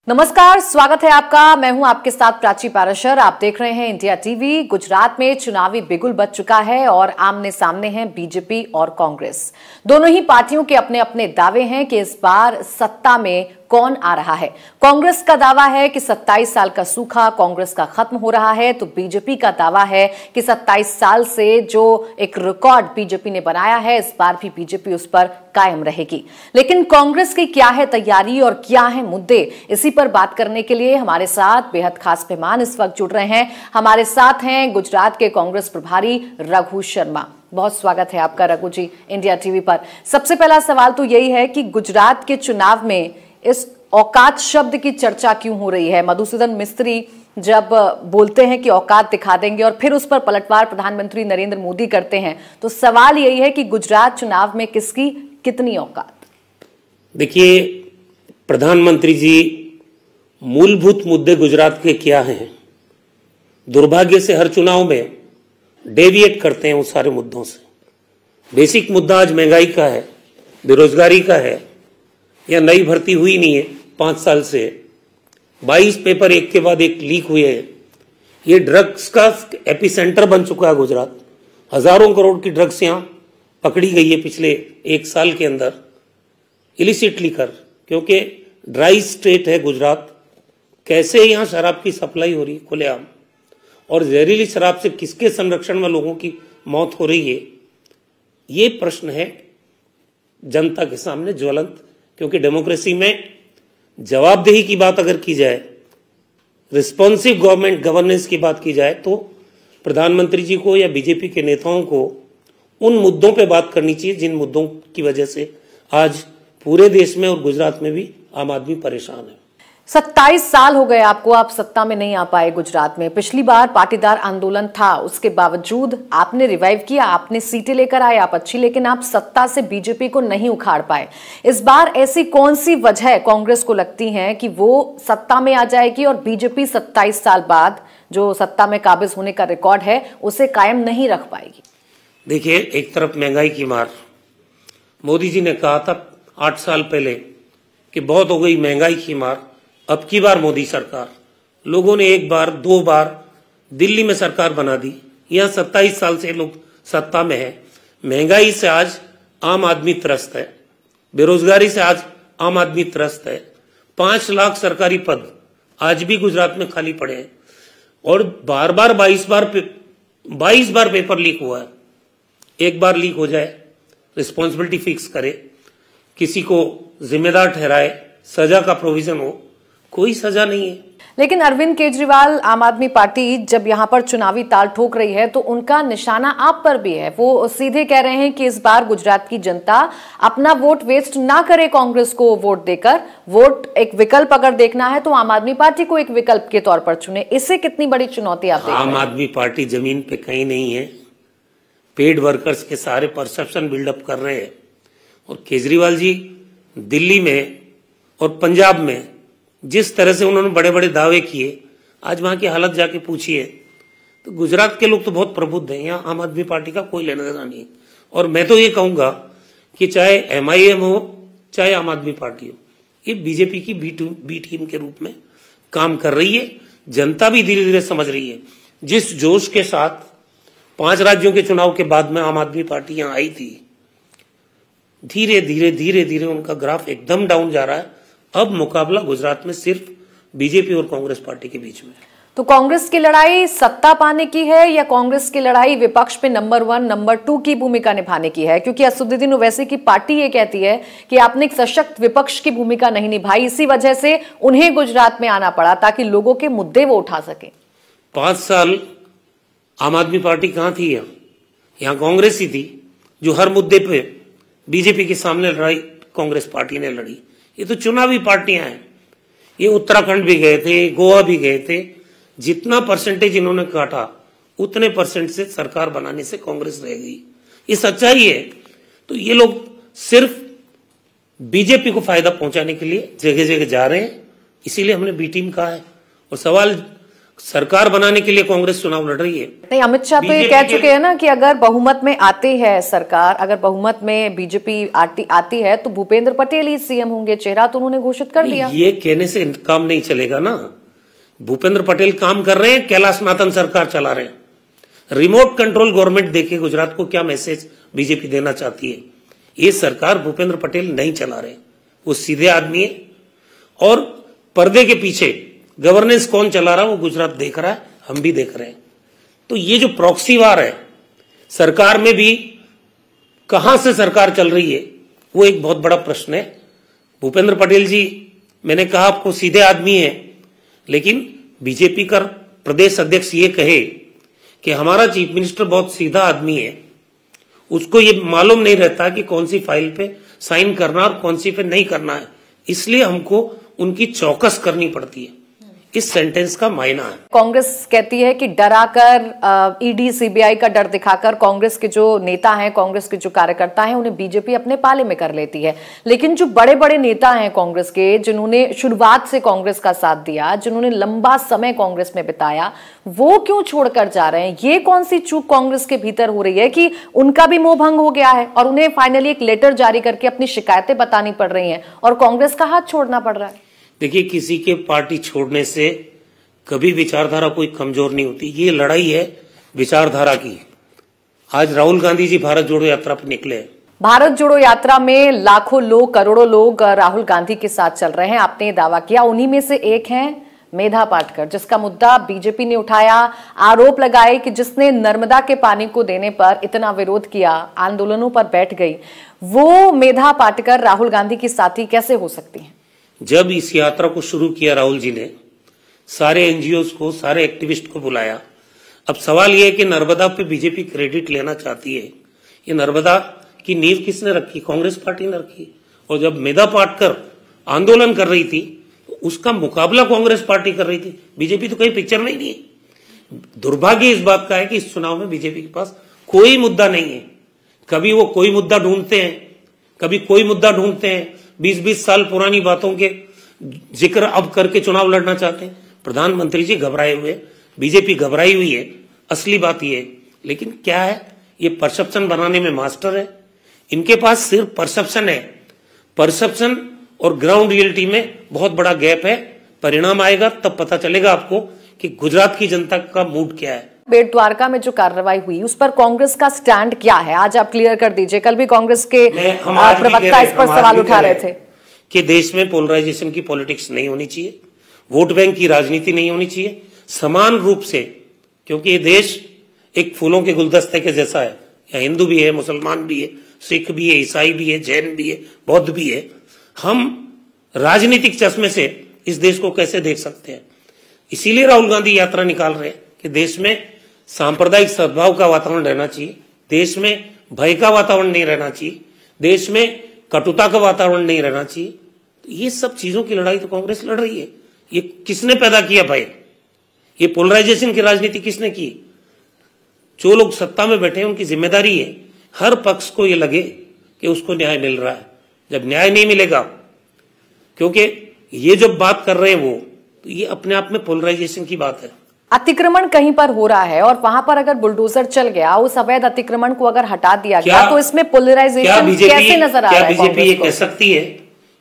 नमस्कार, स्वागत है आपका। मैं हूं आपके साथ प्राची पाराशर। आप देख रहे हैं इंडिया टीवी। गुजरात में चुनावी बिगुल बज चुका है और आमने सामने हैं बीजेपी और कांग्रेस। दोनों ही पार्टियों के अपने अपने दावे हैं कि इस बार सत्ता में कौन आ रहा है। कांग्रेस का दावा है कि 27 साल का सूखा कांग्रेस का खत्म हो रहा है, तो बीजेपी का दावा है कि 27 साल से जो एक रिकॉर्ड बीजेपी ने बनाया है, इस बार भी बीजेपी उस पर कायम रहेगी। लेकिन कांग्रेस की क्या है तैयारी और क्या है मुद्दे, इसी पर बात करने के लिए हमारे साथ बेहद खास मेहमान इस वक्त जुड़ रहे हैं। हमारे साथ हैं गुजरात के कांग्रेस प्रभारी रघु शर्मा। बहुत स्वागत है आपका रघु जी इंडिया टीवी पर। सबसे पहला सवाल तो यही है कि गुजरात के चुनाव में इस औकात शब्द की चर्चा क्यों हो रही है? मधुसूदन मिस्त्री जब बोलते हैं कि औकात दिखा देंगे और फिर उस पर पलटवार प्रधानमंत्री नरेंद्र मोदी करते हैं, तो सवाल यही है कि गुजरात चुनाव में किसकी कितनी औकात? देखिए, प्रधानमंत्री जी मूलभूत मुद्दे गुजरात के क्या हैं, दुर्भाग्य से हर चुनाव में डेविएट करते हैं उस सारे मुद्दों से। बेसिक मुद्दा आज महंगाई का है, बेरोजगारी का है, या नई भर्ती हुई नहीं है 5 साल से, 22 पेपर एक के बाद एक लीक हुए हैं। ये ड्रग्स का एपिसेंटर बन चुका है गुजरात। हजारों करोड़ की ड्रग्स यहाँ पकड़ी गई है पिछले 1 साल के अंदर इलिसिटली कर, क्योंकि ड्राई स्टेट है गुजरात। कैसे यहाँ शराब की सप्लाई हो रही है खुलेआम, और जहरीली शराब से किसके संरक्षण में लोगों की मौत हो रही है, ये प्रश्न है जनता के सामने ज्वलंत। क्योंकि डेमोक्रेसी में जवाबदेही की बात अगर की जाए, रिस्पॉन्सिव गवर्नमेंट गवर्नेंस की बात की जाए, तो प्रधानमंत्री जी को या बीजेपी के नेताओं को उन मुद्दों पे बात करनी चाहिए जिन मुद्दों की वजह से आज पूरे देश में और गुजरात में भी आम आदमी परेशान है। 27 साल हो गए आपको, आप सत्ता में नहीं आ पाए गुजरात में। पिछली बार पाटीदार आंदोलन था, उसके बावजूद आपने रिवाइव किया, आपने सीटें लेकर आए, आप अच्छी, लेकिन आप सत्ता से बीजेपी को नहीं उखाड़ पाए। इस बार ऐसी कौन सी वजह कांग्रेस को लगती है कि वो सत्ता में आ जाएगी और बीजेपी 27 साल बाद जो सत्ता में काबिज होने का रिकॉर्ड है उसे कायम नहीं रख पाएगी? देखिए, एक तरफ महंगाई की मार, मोदी जी ने कहा था 8 साल पहले कि बहुत हो गई महंगाई की मार। अब की बार मोदी सरकार, लोगों ने 1 बार 2 बार दिल्ली में सरकार बना दी। यहाँ 27 साल से लोग सत्ता में है। महंगाई से आज आम आदमी त्रस्त है, बेरोजगारी से आज आम आदमी त्रस्त है। 5 लाख सरकारी पद आज भी गुजरात में खाली पड़े हैं, और बार बार 22 बार पेपर लीक हुआ है। एक बार लीक हो जाए, रिस्पॉन्सिबिलिटी फिक्स करे, किसी को जिम्मेदार ठहराए, सजा का प्रोविजन हो, कोई सजा नहीं है। लेकिन अरविंद केजरीवाल, आम आदमी पार्टी जब यहां पर चुनावी ताल ठोक रही है तो उनका निशाना आप पर भी है। वो सीधे कह रहे हैं कि इस बार गुजरात की जनता अपना वोट वेस्ट ना करे कांग्रेस को वोट देकर। वोट एक विकल्प अगर देखना है तो आम आदमी पार्टी को एक विकल्प के तौर पर चुने। इससे कितनी बड़ी चुनौती आप देख रहे हैं? आम आदमी पार्टी जमीन पे कहीं नहीं है, पेड वर्कर्स के सारे परसेप्शन बिल्डअप कर रहे हैं। और केजरीवाल जी दिल्ली में और पंजाब में जिस तरह से उन्होंने बड़े बड़े दावे किए, आज वहां की हालत जाके पूछिए तो गुजरात के लोग तो बहुत प्रबुद्ध हैं। यहाँ आम आदमी पार्टी का कोई लेना देना नहीं है। और मैं तो ये कहूंगा कि चाहे MIM हो चाहे आम आदमी पार्टी हो, ये बीजेपी की बी टीम के रूप में काम कर रही है। जनता भी धीरे धीरे समझ रही है। जिस जोश के साथ 5 राज्यों के चुनाव के बाद में आम आदमी पार्टी यहाँ आई थी, धीरे धीरे उनका ग्राफ एकदम डाउन जा रहा है। अब मुकाबला गुजरात में सिर्फ बीजेपी और कांग्रेस पार्टी के बीच में। तो कांग्रेस की लड़ाई सत्ता पाने की है या कांग्रेस की लड़ाई विपक्ष पे नंबर 1 नंबर 2 की भूमिका निभाने की है? क्योंकि असदुद्दीन ओवैसी की पार्टी ये कहती है कि आपने एक सशक्त विपक्ष की भूमिका नहीं निभाई, इसी वजह से उन्हें गुजरात में आना पड़ा ताकि लोगों के मुद्दे वो उठा सके। 5 साल आम आदमी पार्टी कहां थी? यहाँ कांग्रेस ही थी जो हर मुद्दे पे बीजेपी के सामने लड़ाई कांग्रेस पार्टी ने लड़ी। ये तो चुनावी पार्टियां हैं। ये उत्तराखंड भी गए थे, गोवा भी गए थे। जितना परसेंटेज इन्होंने काटा उतने परसेंट से सरकार बनाने से कांग्रेस रह गई। ये सच्चाई है। तो ये लोग सिर्फ बीजेपी को फायदा पहुंचाने के लिए जगह जगह जा रहे हैं, इसीलिए हमने बी टीम कहा है। और सवाल सरकार बनाने के लिए कांग्रेस चुनाव लड़ रही है। नहीं, अमित शाह तो ये कह चुके हैं ना कि अगर बहुमत में आती है सरकार, अगर बहुमत में बीजेपी आती है तो भूपेंद्र पटेल ही सीएम होंगे। चेहरा तो उन्होंने घोषित कर दिया। ये कहने से काम नहीं चलेगा ना। भूपेंद्र पटेल काम कर रहे हैं, कैलाशनाथन सरकार चला रहे हैं। रिमोट कंट्रोल गवर्नमेंट देके गुजरात को क्या मैसेज बीजेपी देना चाहती है? ये सरकार भूपेंद्र पटेल नहीं चला रहे, वो सीधे आदमी है। और पर्दे के पीछे गवर्नेंस कौन चला रहा है वो गुजरात देख रहा है, हम भी देख रहे हैं। तो ये जो प्रॉक्सी वार है सरकार में भी, कहां से सरकार चल रही है वो एक बहुत बड़ा प्रश्न है। भूपेंद्र पटेल जी, मैंने कहा आपको सीधे आदमी है, लेकिन बीजेपी का प्रदेश अध्यक्ष ये कहे कि हमारा चीफ मिनिस्टर बहुत सीधा आदमी है, उसको ये मालूम नहीं रहता कि कौन सी फाइल पे साइन करना और कौन सी पे नहीं करना है, इसलिए हमको उनकी चौकस करनी पड़ती है। इस सेंटेंस का मायना है। कांग्रेस कहती है कि डराकर, ईडी सीबीआई का डर दिखाकर कांग्रेस के जो नेता हैं, कांग्रेस के जो कार्यकर्ता हैं, उन्हें बीजेपी अपने पाले में कर लेती है। लेकिन जो बड़े बड़े नेता हैं कांग्रेस के, जिन्होंने शुरुआत से कांग्रेस का साथ दिया, जिन्होंने लंबा समय कांग्रेस में बिताया, वो क्यों छोड़कर जा रहे हैं? ये कौन सी चूक कांग्रेस के भीतर हो रही है कि उनका भी मोह भंग हो गया है और उन्हें फाइनली एक लेटर जारी करके अपनी शिकायतें बतानी पड़ रही हैं और कांग्रेस का हाथ छोड़ना पड़ रहा है? देखिए, किसी के पार्टी छोड़ने से कभी विचारधारा कोई कमजोर नहीं होती। ये लड़ाई है विचारधारा की। आज राहुल गांधी जी भारत जोड़ो यात्रा पर निकले। भारत जोड़ो यात्रा में लाखों लोग, करोड़ों लोग राहुल गांधी के साथ चल रहे हैं। आपने दावा किया, उन्हीं में से एक हैं मेधा पाटकर, जिसका मुद्दा बीजेपी ने उठाया। आरोप लगाए कि जिसने नर्मदा के पानी को देने पर इतना विरोध किया, आंदोलनों पर बैठ गई, वो मेधा पाटकर राहुल गांधी की साथी कैसे हो सकती हैं? जब इस यात्रा को शुरू किया राहुल जी ने, सारे एनजीओज को, सारे एक्टिविस्ट को बुलाया। अब सवाल यह है कि नर्मदा पे बीजेपी क्रेडिट लेना चाहती है। ये नर्मदा की नींव किसने रखी? कांग्रेस पार्टी ने रखी। और जब मेधा पाटकर आंदोलन कर रही थी तो उसका मुकाबला कांग्रेस पार्टी कर रही थी। बीजेपी तो कहीं पिक्चर में ही नहीं है। दुर्भाग्य इस बात का है कि इस चुनाव में बीजेपी के पास कोई मुद्दा नहीं है। कभी वो कोई मुद्दा ढूंढते हैं, कभी कोई मुद्दा ढूंढते हैं। 20-20 साल पुरानी बातों के जिक्र अब करके चुनाव लड़ना चाहते हैं। प्रधानमंत्री जी घबराए हुए, बीजेपी घबराई हुई है। असली बात ये है, लेकिन क्या है, ये परसेप्शन बनाने में मास्टर है। इनके पास सिर्फ परसेप्शन है। परसेप्शन और ग्राउंड रियलिटी में बहुत बड़ा गैप है। परिणाम आएगा तब पता चलेगा आपको कि गुजरात की जनता का मूड क्या है। बेट द्वारका में जो कार्रवाई हुई, उस पर कांग्रेस का स्टैंड क्या है? आज आप क्लियर कर दीजिए। कल भी कांग्रेस के प्रवक्ता इस पर सवाल उठा रहे थे कि देश में पोलराइजेशन की पॉलिटिक्स नहीं होनी चाहिए, वोट बैंक की राजनीति नहीं होनी चाहिए, समान रूप से, क्योंकि ये देश एक फूलों के गुलदस्ते के जैसा है। यहाँ हिंदू भी है, मुसलमान भी है, सिख भी है, ईसाई भी है, जैन भी है, बौद्ध भी है। हम राजनीतिक चश्मे से इस देश को कैसे देख सकते हैं? इसीलिए राहुल गांधी यात्रा निकाल रहे हैं कि देश में सांप्रदायिक सद्भाव का वातावरण रहना चाहिए, देश में भय का वातावरण नहीं रहना चाहिए, देश में कटुता का वातावरण नहीं रहना चाहिए। तो ये सब चीजों की लड़ाई तो कांग्रेस लड़ रही है। ये किसने पैदा किया भय? ये पोलराइजेशन की राजनीति किसने की? जो लोग सत्ता में बैठे हैं उनकी जिम्मेदारी है हर पक्ष को ये लगे कि उसको न्याय मिल रहा है। जब न्याय नहीं मिलेगा, क्योंकि ये जो बात कर रहे हैं वो, तो ये अपने आप में पोलराइजेशन की बात है। अतिक्रमण कहीं पर हो रहा है और वहां पर अगर बुलडोजर चल गया, उस अवैध अतिक्रमण को अगर हटा दिया गया, तो इसमें पोलराइजेशन कैसे नजर आ रहा है? क्या बीजेपी ये कह सकती है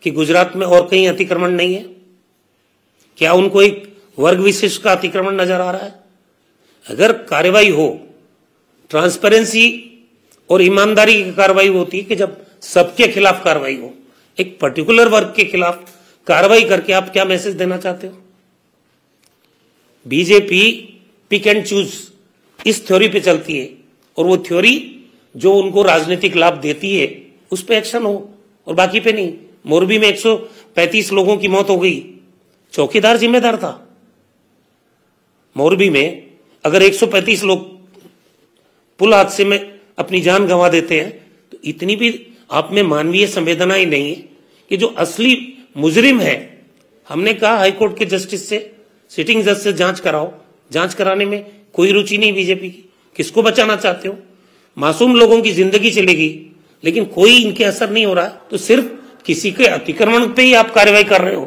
कि गुजरात में और कहीं अतिक्रमण नहीं है? क्या उनको एक वर्ग विशेष का अतिक्रमण नजर आ रहा है? अगर कार्रवाई हो, ट्रांसपेरेंसी और ईमानदारी की कार्रवाई होती है कि जब सबके खिलाफ कार्रवाई हो। एक पर्टिकुलर वर्ग के खिलाफ कार्रवाई करके आप क्या मैसेज देना चाहते हो? बीजेपी पिक एंड चूज इस थ्योरी पे चलती है, और वो थ्योरी जो उनको राजनीतिक लाभ देती है उस पे एक्शन हो और बाकी पे नहीं। मोरबी में 135 लोगों की मौत हो गई, चौकीदार जिम्मेदार था। मोरबी में अगर 135 लोग पुल हादसे में अपनी जान गंवा देते हैं तो इतनी भी आप में मानवीय संवेदना ही नहीं है कि जो असली मुजरिम है, हमने कहा हाईकोर्ट के जस्टिस से, सिटिंग जज से जांच कराओ। जांच कराने में कोई रुचि नहीं बीजेपी की। किसको बचाना चाहते हो? मासूम लोगों की जिंदगी चलेगी, लेकिन कोई इनके असर नहीं हो रहा है। तो सिर्फ किसी के अतिक्रमण पे ही आप कार्रवाई कर रहे हो,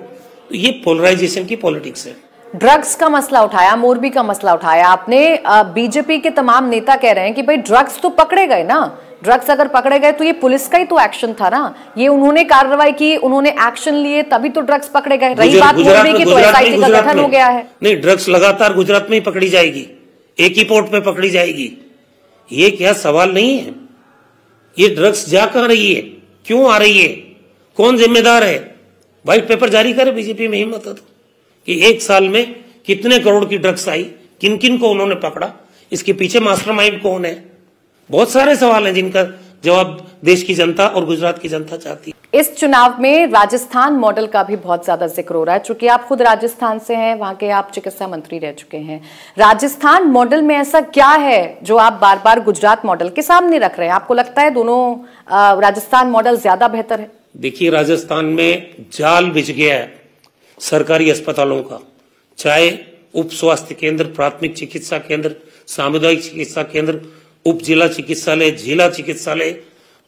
तो ये पोलराइजेशन की पॉलिटिक्स है। ड्रग्स का मसला उठाया, मोरबी का मसला उठाया आपने। बीजेपी के तमाम नेता कह रहे हैं कि भाई ड्रग्स तो पकड़े गए ना, ड्रग्स अगर पकड़े गए तो ये पुलिस का ही तो एक्शन था ना, ये उन्होंने कार्रवाई की, उन्होंने एक्शन लिए, तभी तो ड्रग्स पकड़े गए। रही बात मोरबी की तो एसआईटी का गठन हो गया है। नहीं, ड्रग्स लगातार गुजरात में ही पकड़ी जाएगी, एक ही पोर्ट पे पकड़ी जाएगी, ये क्या सवाल नहीं है। ये ड्रग्स जा कहां रही है, क्यों आ रही है, कौन जिम्मेदार है? व्हाइट पेपर जारी करे बीजेपी में, हिम्मत है तो, कि एक साल में कितने करोड़ की ड्रग्स आई, किन किन को उन्होंने पकड़ा, इसके पीछे मास्टरमाइंड कौन है। बहुत सारे सवाल हैं जिनका जवाब देश की जनता और गुजरात की जनता चाहती है। इस चुनाव में राजस्थान मॉडल का भी बहुत ज्यादा जिक्र हो रहा है, चूंकि आप खुद राजस्थान से हैं, वहां के आप चिकित्सा मंत्री रह चुके हैं। राजस्थान मॉडल में ऐसा क्या है जो आप बार बार गुजरात मॉडल के सामने रख रहे हैं? आपको लगता है दोनों राजस्थान मॉडल ज्यादा बेहतर है? देखिए, राजस्थान में जाल बिछ गया है सरकारी अस्पतालों का, चाहे उप स्वास्थ्य केंद्र, प्राथमिक चिकित्सा केंद्र, सामुदायिक चिकित्सा केंद्र, उप जिला चिकित्सालय, जिला चिकित्सालय,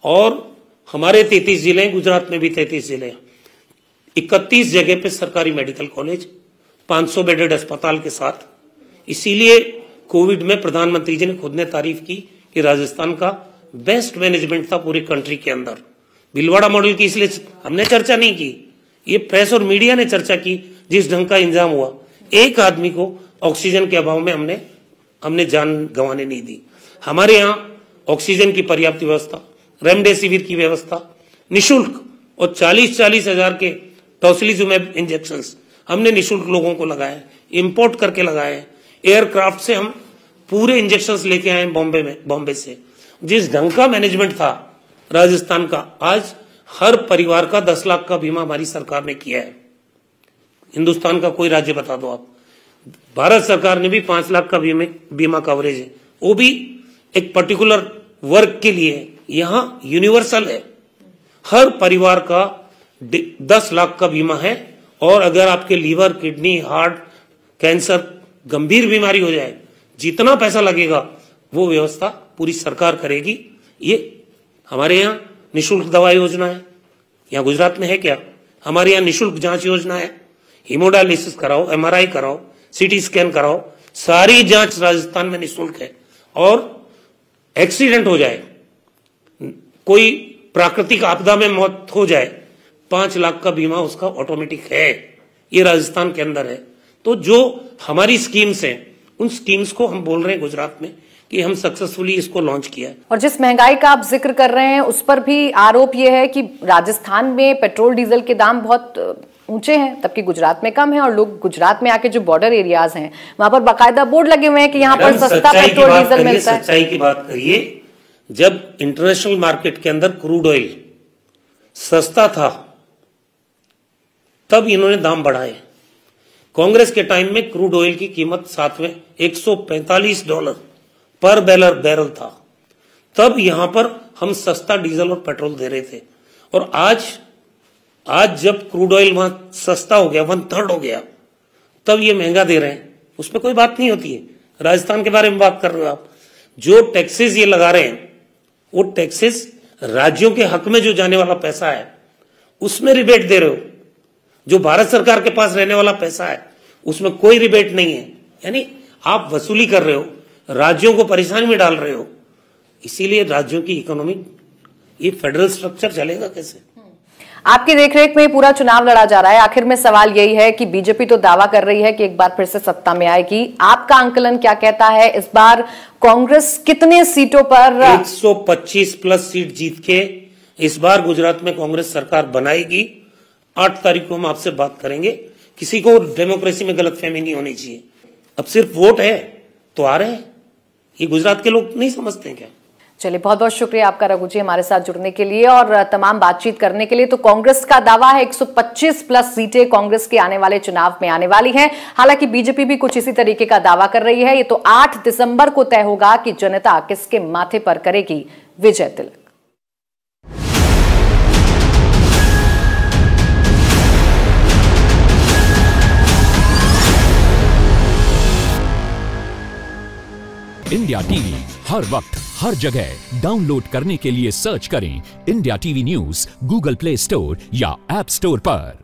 और हमारे 33 जिले, गुजरात में भी 33 जिले, 31 जगह पे सरकारी मेडिकल कॉलेज, 500 बेडेड अस्पताल के साथ। इसीलिए कोविड में प्रधानमंत्री जी ने खुद ने तारीफ की कि राजस्थान का बेस्ट मैनेजमेंट था पूरी कंट्री के अंदर। भीलवाड़ा मॉडल की इसलिए हमने चर्चा नहीं की, ये प्रेस और मीडिया ने चर्चा की। जिस ढंग का इंतजाम हुआ, एक आदमी को ऑक्सीजन के अभाव में हमने जान गंवाने नहीं दी। हमारे यहाँ ऑक्सीजन की पर्याप्त व्यवस्था, रेमडेसिविर की व्यवस्था, निशुल्क, और 40-40 हजार के टोसिलिजुमैब इंजेक्शंस हमने निशुल्क लोगों को लगाए, इंपोर्ट करके लगाए। एयरक्राफ्ट से हम पूरे इंजेक्शंस लेके आए बॉम्बे से। जिस ढंग का मैनेजमेंट था राजस्थान का, आज हर परिवार का 10 लाख का बीमा हमारी सरकार ने किया है। हिंदुस्तान का कोई राज्य बता दो आप। भारत सरकार ने भी 5 लाख का बीमा कवरेज है, वो भी एक पर्टिकुलर वर्ग के लिए है। यहां यूनिवर्सल है, हर परिवार का 10 लाख का बीमा है, और अगर आपके लीवर, किडनी, हार्ट, कैंसर, गंभीर बीमारी हो जाए, जितना पैसा लगेगा वो व्यवस्था पूरी सरकार करेगी। ये हमारे यहाँ निशुल्क दवा योजना है, यहाँ गुजरात में है क्या? हमारे यहाँ निशुल्क जांच योजना है, हीमोडायलिसिस कराओ, एमआरआई कराओ, सीटी स्कैन कराओ, सारी जांच राजस्थान में निशुल्क है। और एक्सीडेंट हो जाए, कोई प्राकृतिक आपदा में मौत हो जाए, 5 लाख का बीमा उसका ऑटोमेटिक है, ये राजस्थान के अंदर है। तो जो हमारी स्कीम्स हैं, उन स्कीम्स को हम बोल रहे हैं गुजरात में कि हम सक्सेसफुली इसको लॉन्च किया है। और जिस महंगाई का आप जिक्र कर रहे हैं, उस पर भी आरोप यह है कि राजस्थान में पेट्रोल डीजल के दाम बहुत ऊंचे हैं, तबकि गुजरात में कम है, और लोग गुजरात में आके जो बॉर्डर एरियाज हैं वहां पर बाकायदा बोर्ड लगे हुए हैं कि यहाँ पर सस्ता पेट्रोल डीजल मिलता है। सच्चाई की बात करिए, जब इंटरनेशनल मार्केट के अंदर क्रूड ऑयल सस्ता था, तब इन्होंने दाम बढ़ाए। कांग्रेस के टाइम में क्रूड ऑयल की कीमत 7 में $145 पर बैरल था, तब यहां पर हम सस्ता डीजल और पेट्रोल दे रहे थे। और आज जब क्रूड ऑयल वहां सस्ता हो गया, 1/3 हो गया, तब ये महंगा दे रहे हैं। उसमें कोई बात नहीं होती है। राजस्थान के बारे में बात कर रहे हो आप, जो टैक्सेस ये लगा रहे हैं, वो टैक्सेस राज्यों के हक में जो जाने वाला पैसा है, उसमें रिबेट दे रहे हो। जो भारत सरकार के पास रहने वाला पैसा है, उसमें कोई रिबेट नहीं है। यानी आप वसूली कर रहे हो, राज्यों को परेशानी में डाल रहे हो। इसीलिए राज्यों की इकोनॉमी, ये फेडरल स्ट्रक्चर चलेगा कैसे? आपकी देखरेख में पूरा चुनाव लड़ा जा रहा है। आखिर में सवाल यही है कि बीजेपी तो दावा कर रही है कि एक बार फिर से सत्ता में आएगी। आपका आंकलन क्या कहता है? इस बार कांग्रेस कितने सीटों पर? 125 प्लस सीट जीत के इस बार गुजरात में कांग्रेस सरकार बनाएगी। 8 तारीख को हम आपसे बात करेंगे। किसी को डेमोक्रेसी में गलतफहमी नहीं होनी चाहिए। अब सिर्फ वोट है तो आ रहे हैं, ये गुजरात के लोग नहीं समझते क्या? चलिए, बहुत बहुत शुक्रिया आपका रघु जी हमारे साथ जुड़ने के लिए और तमाम बातचीत करने के लिए। तो कांग्रेस का दावा है 125 प्लस सीटें कांग्रेस के आने वाले चुनाव में आने वाली हैं। हालांकि बीजेपी भी कुछ इसी तरीके का दावा कर रही है। ये तो 8 दिसंबर को तय होगा कि जनता किसके माथे पर करेगी विजय तिलक। इंडिया टीवी हर वक्त हर जगह डाउनलोड करने के लिए सर्च करें India TV news Google play store या ऐप स्टोर पर।